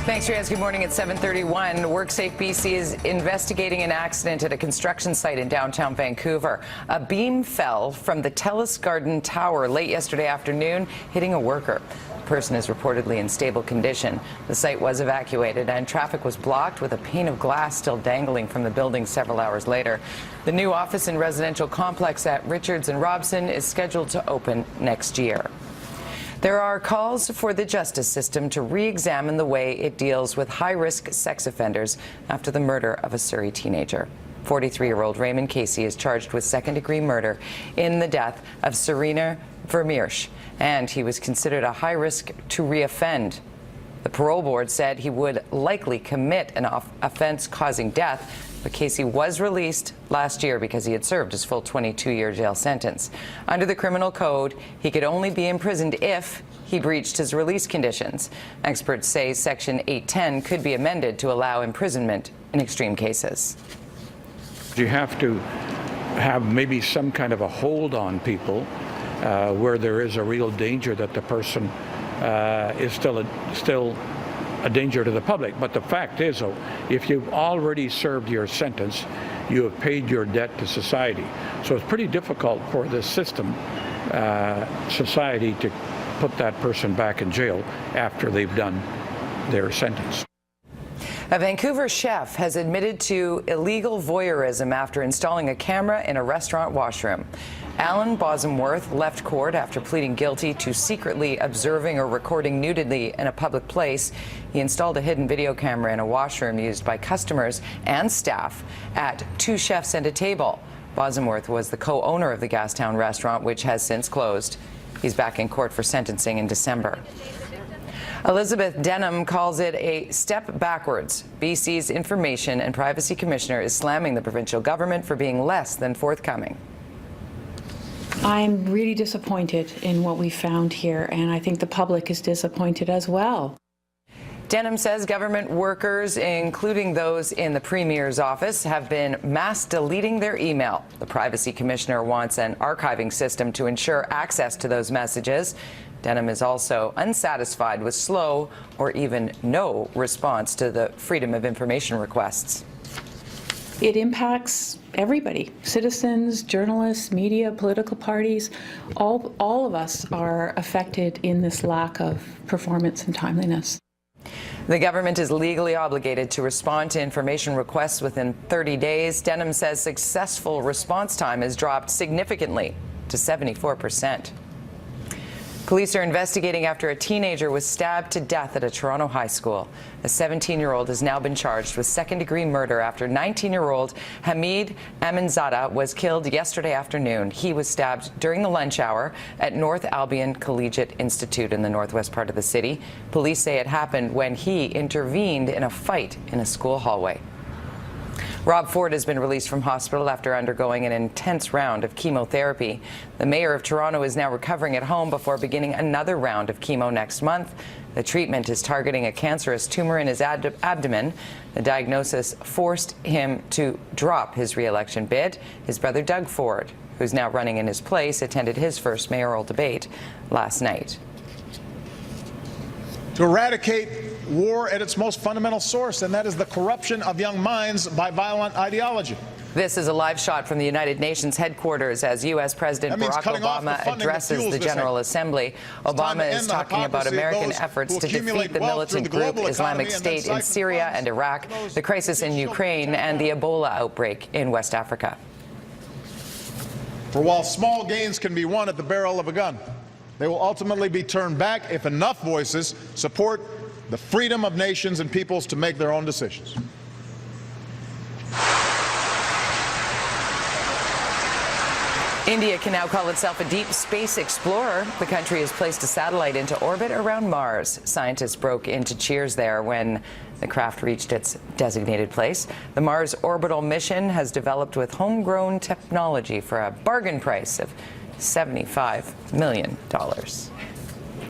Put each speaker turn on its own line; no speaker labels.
Thanks, Riaz. Good morning at 7:31. WorkSafe BC is investigating an accident at a construction site in downtown Vancouver. A beam fell from the Telus Garden Tower late yesterday afternoon, hitting a worker. The person is reportedly in stable condition. The site was evacuated and traffic was blocked, with a pane of glass still dangling from the building several hours later. The new office and residential complex at Richards and Robson is scheduled to open next year. There are calls for the justice system to re-examine the way it deals with high-risk sex offenders after the murder of a Surrey teenager. 43-year-old Raymond Casey is charged with second-degree murder in the death of Serena Vermeersch, and he was considered a high risk to re-offend. The parole board said he would likely commit an offense causing death, but Casey was released last year because he had served his full 22-year jail sentence. Under the criminal code, he could only be imprisoned if he breached his release conditions. Experts say Section 810 could be amended to allow imprisonment in extreme cases.
You have to have maybe some kind of a hold on people where there is a real danger that the person is still a danger to the public. But the fact is, though, if you've already served your sentence, you have paid your debt to society. So it's pretty difficult for the system, society, to put that person back in jail after they've done their sentence.
A Vancouver chef has admitted to illegal voyeurism after installing a camera in a restaurant washroom. Alan Bosmworth left court after pleading guilty to secretly observing or recording nudity in a public place. He installed a hidden video camera in a washroom used by customers and staff at Two Chefs and a Table. Bosmworth was the co-owner of the Gastown restaurant, which has since closed. He's back in court for sentencing in December. Elizabeth Denham calls it a step backwards. BC's Information and Privacy Commissioner is slamming the provincial government for being less than forthcoming.
I'm really disappointed in what we found here, and I think the public is disappointed as well.
Denham says government workers, including those in the Premier's office, have been mass deleting their email. The Privacy Commissioner wants an archiving system to ensure access to those messages. Denham is also unsatisfied with slow or even no response to the Freedom of Information requests.
It impacts everybody, citizens, journalists, media, political parties. All of us are affected in this lack of performance and timeliness.
The government is legally obligated to respond to information requests within 30 days. Denham says successful response time has dropped significantly to 74%. Police are investigating after a teenager was stabbed to death at a Toronto high school. A 17-year-old has now been charged with second-degree murder after 19-year-old Hamid Aminzada was killed yesterday afternoon. He was stabbed during the lunch hour at North Albion Collegiate Institute in the northwest part of the city. Police say it happened when he intervened in a fight in a school hallway. Rob Ford has been released from hospital after undergoing an intense round of chemotherapy. The mayor of Toronto is now recovering at home before beginning another round of chemo next month. The treatment is targeting a cancerous tumor in his abdomen. The diagnosis forced him to drop his re-election bid. His brother Doug Ford, who's now running in his place, attended his first mayoral debate last night.
To eradicate war at its most fundamental source, and that is the corruption of young minds by violent ideology.
This is a live shot from the United Nations headquarters as U.S. President Barack Obama addresses the General Assembly. Obama is talking about American efforts to defeat the militant group Islamic State in Syria and Iraq, the crisis in Ukraine, and the Ebola outbreak in West Africa.
For while small gains can be won at the barrel of a gun, they will ultimately be turned back if enough voices support the freedom of nations and peoples to make their own decisions.
India can now call itself a deep space explorer. The country has placed a satellite into orbit around Mars. Scientists broke into cheers there when the craft reached its designated place. The Mars orbital mission has developed with homegrown technology for a bargain price of $75 million.